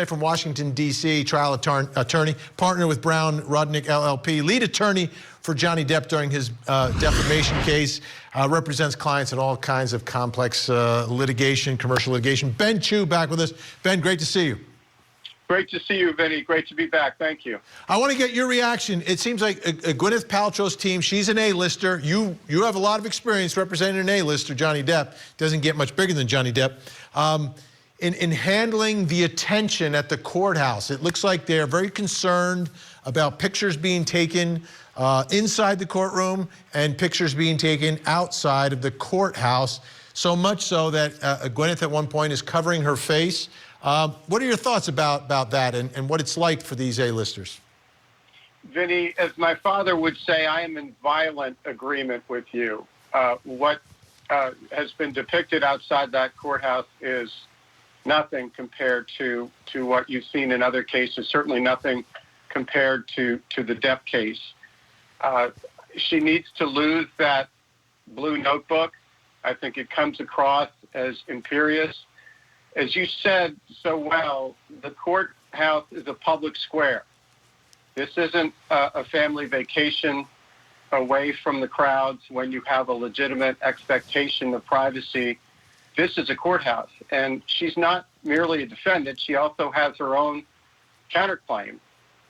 today from Washington, D.C., trial attorney, partner with Brown Rudnick, LLP, lead attorney for Johnny Depp during his defamation case, represents clients in all kinds of complex litigation, commercial litigation. Ben Chew back with us. Ben, great to see you. Great to see you, Vinny. Great to be back. Thank you. I want to get your reaction. It seems like Gwyneth Paltrow's team, she's an A-lister. You have a lot of experience representing an A-lister. Johnny Depp doesn't get much bigger than Johnny Depp. In handling the attention at the courthouse, it looks like they're very concerned about pictures being taken inside the courtroom and pictures being taken outside of the courthouse, so much so that Gwyneth at one point is covering her face. What are your thoughts about that and what it's like for these A-listers? Vinny, as my father would say, I am in violent agreement with you. What has been depicted outside that courthouse is nothing compared to what you've seen in other cases, certainly nothing compared to the Depp case. She needs to lose that blue notebook. I think it comes across as imperious. As you said so well, the courthouse is a public square. This isn't a family vacation away from the crowds when you have a legitimate expectation of privacy. This is a courthouse, and she's not merely a defendant. She also has her own counterclaim,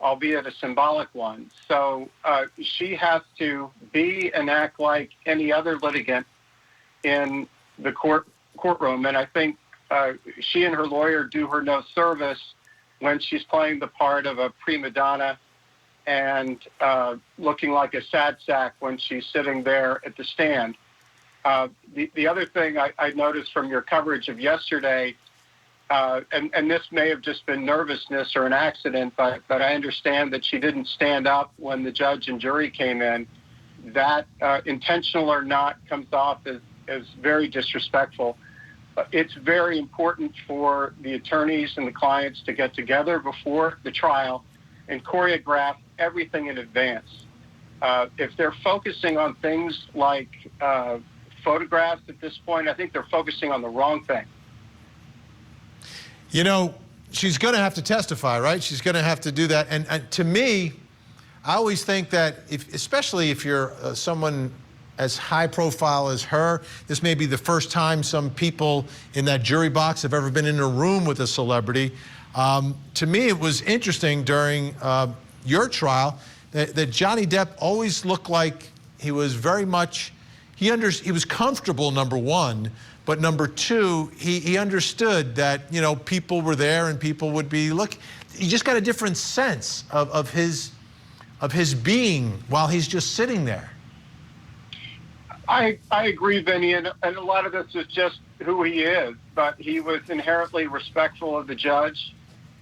albeit a symbolic one. So she has to be and act like any other litigant in the courtroom, and I think she and her lawyer do her no service when she's playing the part of a prima donna and looking like a sad sack when she's sitting there at the stand. The other thing I noticed from your coverage of yesterday, and this may have just been nervousness or an accident, but I understand that she didn't stand up when the judge and jury came in. That, intentional or not, comes off as very disrespectful. It's very important for the attorneys and the clients to get together before the trial and choreograph everything in advance. If they're focusing on things like photographs at this point, I think they're focusing on the wrong thing. You know, she's going to have to testify, right? She's going to have to do that. And to me, I always think that, especially if you're someone as high profile as her, this may be the first time some people in that jury box have ever been in a room with a celebrity. To me, it was interesting during your trial that Johnny Depp always looked like he was very much, he was comfortable, number one, but number two, he understood that, you know, people were there and people would be, look, you just got a different sense of his being while he's just sitting there. I agree, Vinny, and a lot of this is just who he is, but he was inherently respectful of the judge.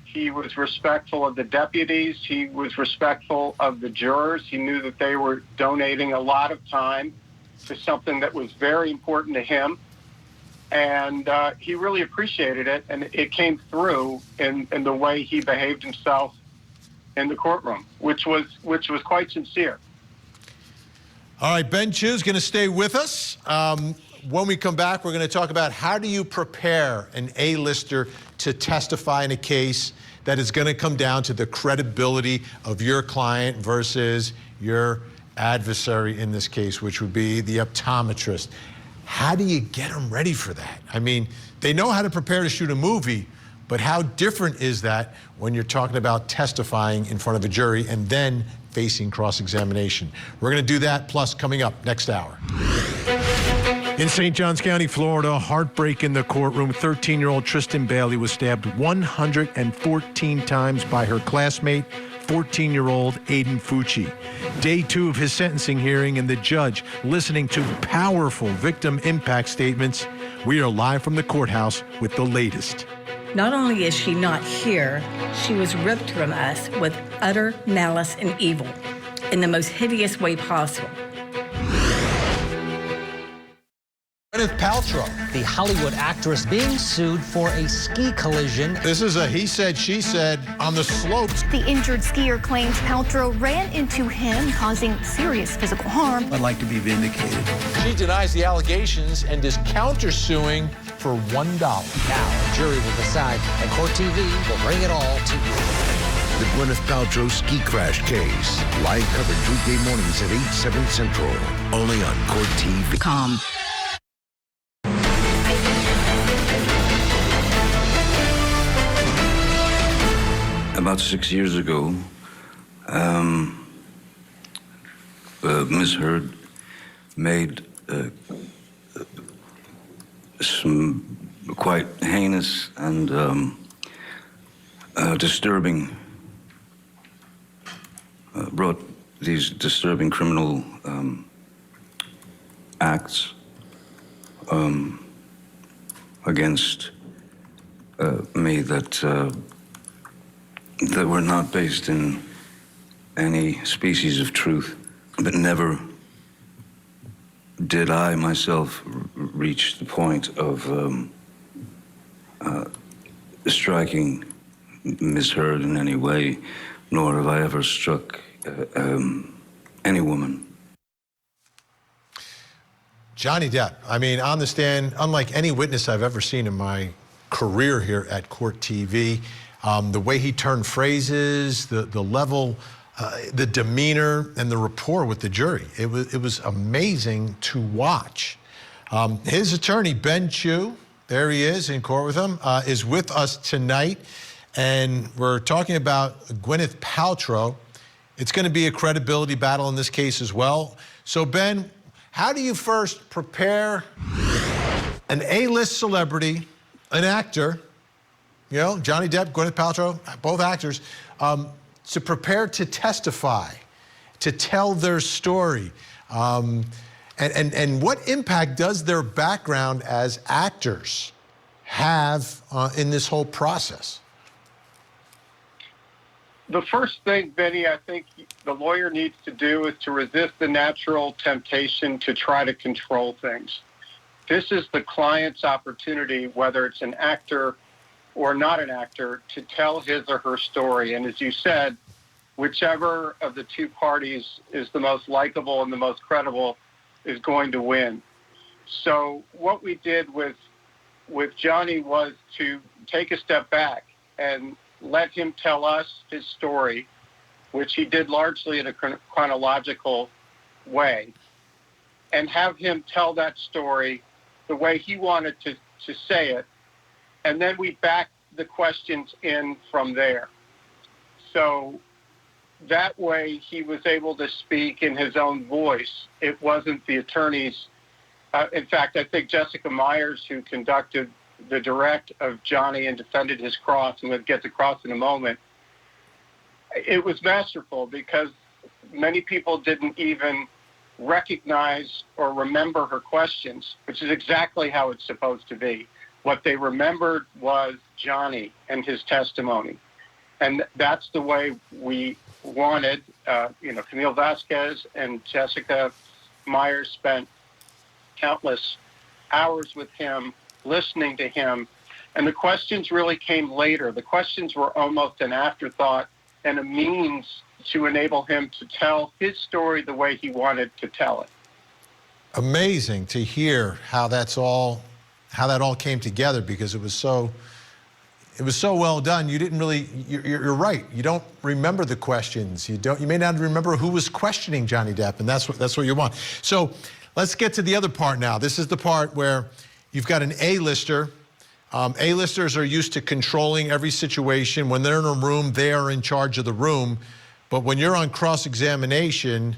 He was respectful of the deputies. He was respectful of the jurors. He knew that they were donating a lot of time to something that was very important to him, and he really appreciated it, and it came through in the way he behaved himself in the courtroom, which was quite sincere. All right, Ben Chew's going to stay with us. When we come back, we're going to talk about how do you prepare an A-lister to testify in a case that is going to come down to the credibility of your client versus your adversary in this case, which would be the optometrist. How do you get them ready for that? I mean, they know how to prepare to shoot a movie, but how different is that when you're talking about testifying in front of a jury and then facing cross-examination? We're going to do that, plus coming up next hour. In St. Johns County, Florida, heartbreak in the courtroom. 13-year-old Tristan Bailey was stabbed 114 times by her classmate, 14-year-old Aiden Fucci. Day 2 of his sentencing hearing, and the judge listening to powerful victim impact statements. We are live from the courthouse with the latest. Not only is she not here, she was ripped from us with utter malice and evil in the most hideous way possible. Gwyneth Paltrow. The Hollywood actress being sued for a ski collision. This is a he said, she said on the slopes. The injured skier claims Paltrow ran into him, causing serious physical harm. I'd like to be vindicated. She denies the allegations and is countersuing for $1. Now, a jury will decide, and Court TV will bring it all to you. The Gwyneth Paltrow ski crash case. Live coverage weekday mornings at 8, 7 Central. Only on Court TV. About 6 years ago, Ms. Heard made some quite heinous and disturbing, brought these disturbing criminal acts against me that were not based in any species of truth, but never did I myself reach the point of striking Ms. Heard in any way, nor have I ever struck any woman. Johnny Depp, I mean, on the stand, unlike any witness I've ever seen in my career here at Court TV, the way he turned phrases, the level, the demeanor, and the rapport with the jury. It was amazing to watch. His attorney, Ben Chu, there he is in court with him, is with us tonight. And we're talking about Gwyneth Paltrow. It's going to be a credibility battle in this case as well. So, Ben, how do you first prepare an A-list celebrity, an actor, you know, Johnny Depp, Gwyneth Paltrow, both actors, to prepare to testify, to tell their story? And what impact does their background as actors have in this whole process? The first thing, Benny, I think the lawyer needs to do is to resist the natural temptation to try to control things. This is the client's opportunity, whether it's an actor or not an actor, to tell his or her story. And as you said, whichever of the two parties is the most likable and the most credible is going to win. So what we did with Johnny was to take a step back and let him tell us his story, which he did largely in a chronological way, and have him tell that story the way he wanted to say it. And then we backed the questions in from there. So that way he was able to speak in his own voice. It wasn't the attorney's. In fact, I think Jessica Myers, who conducted the direct of Johnny and defended his cross, and we'll get to cross in a moment, it was masterful because many people didn't even recognize or remember her questions, which is exactly how it's supposed to be. What they remembered was Johnny and his testimony. And that's the way we wanted. Camille Vasquez and Jessica Myers spent countless hours with him, listening to him, and the questions really came later. The questions were almost an afterthought and a means to enable him to tell his story the way he wanted to tell it. Amazing to hear how that all came together, because it was so well done. You didn't really, you're right. You don't remember the questions. You may not remember who was questioning Johnny Depp, and that's what you want. So let's get to the other part now. This is the part where you've got an A-lister. A-listers are used to controlling every situation. When they're in a room, they are in charge of the room. But when you're on cross-examination,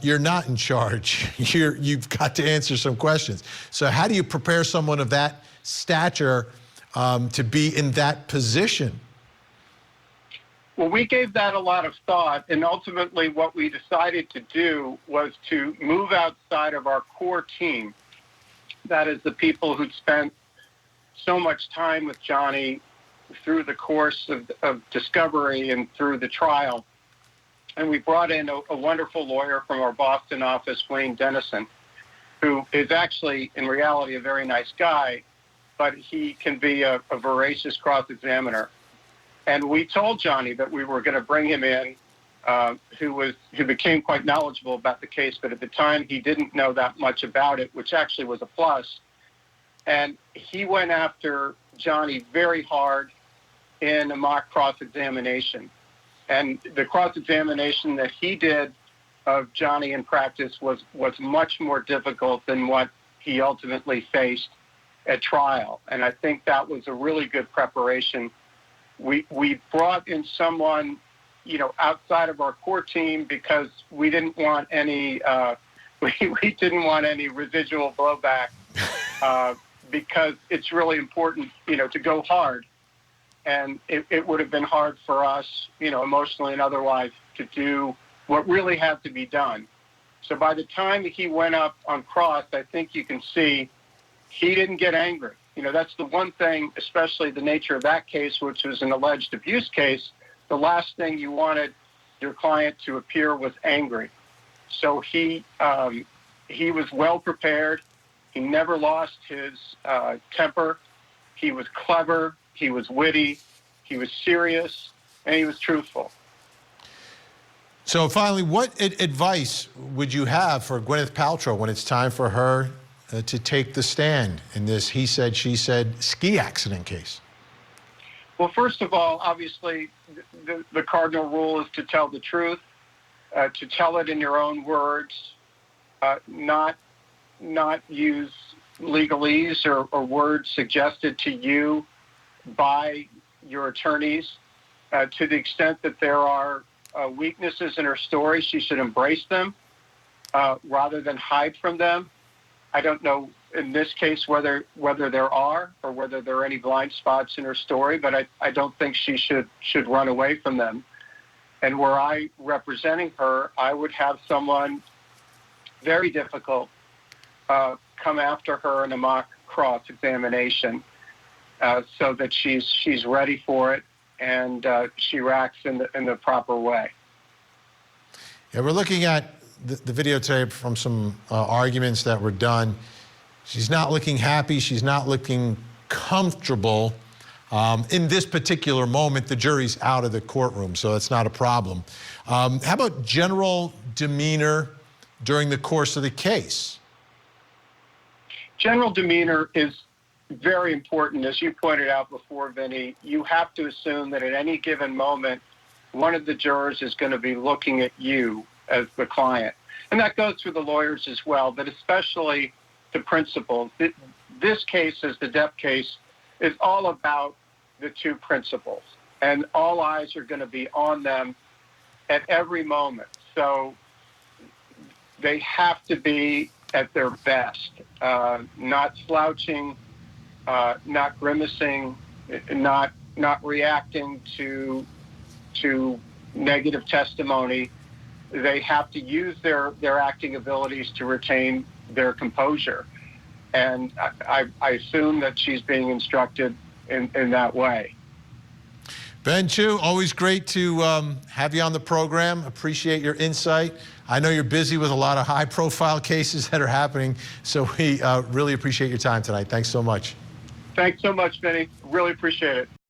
you're not in charge. You've got to answer some questions. So how do you prepare someone of that stature to be in that position? Well, we gave that a lot of thought, and ultimately what we decided to do was to move outside of our core team. That is the people who'd spent so much time with Johnny through the course of discovery and through the trial. And we brought in a wonderful lawyer from our Boston office, Wayne Dennison, who is actually, in reality, a very nice guy, but he can be a voracious cross-examiner. And we told Johnny that we were going to bring him in, who became quite knowledgeable about the case, but at the time he didn't know that much about it, which actually was a plus. And he went after Johnny very hard in a mock cross-examination. And the cross-examination that he did of Johnny in practice was much more difficult than what he ultimately faced at trial. And I think that was a really good preparation. We brought in someone, outside of our core team because we didn't want any we didn't want any residual blowback because it's really important, to go hard. And it would have been hard for us, emotionally and otherwise, to do what really had to be done. So by the time he went up on cross, I think you can see he didn't get angry. That's the one thing, especially the nature of that case, which was an alleged abuse case. The last thing you wanted your client to appear was angry. So he was well prepared. He never lost his temper. He was clever. He was witty. He was serious, and he was truthful. So finally, what advice would you have for Gwyneth Paltrow when it's time for her to take the stand in this he said, she said ski accident case? Well, first of all, obviously, the cardinal rule is to tell the truth, to tell it in your own words, not use legalese or words suggested to you by your attorneys. To the extent that there are weaknesses in her story, she should embrace them rather than hide from them. I don't know in this case whether there are or whether there are any blind spots in her story, but I don't think she should run away from them. And were I representing her, I would have someone very difficult come after her in a mock cross-examination so that she's ready for it and she reacts in the proper way. Yeah, we're looking at the videotape from some arguments that were done. She's not looking happy. She's not looking comfortable. In this particular moment, the jury's out of the courtroom, so that's not a problem. How about general demeanor during the course of the case? General demeanor is very important. As you pointed out before, Vinny, you have to assume that at any given moment, one of the jurors is going to be looking at you as the client. And that goes for the lawyers as well, but especially the principals. This case, as the Depp case, is all about the two principals, and all eyes are going to be on them at every moment. So they have to be at their best, not slouching, not grimacing, not reacting to negative testimony. They have to use their acting abilities to retain their composure. And I assume that she's being instructed in that way. Ben Chu, always great to have you on the program. Appreciate your insight. I know you're busy with a lot of high-profile cases that are happening, so we really appreciate your time tonight. Thanks so much. Thanks so much, Vinny. Really appreciate it.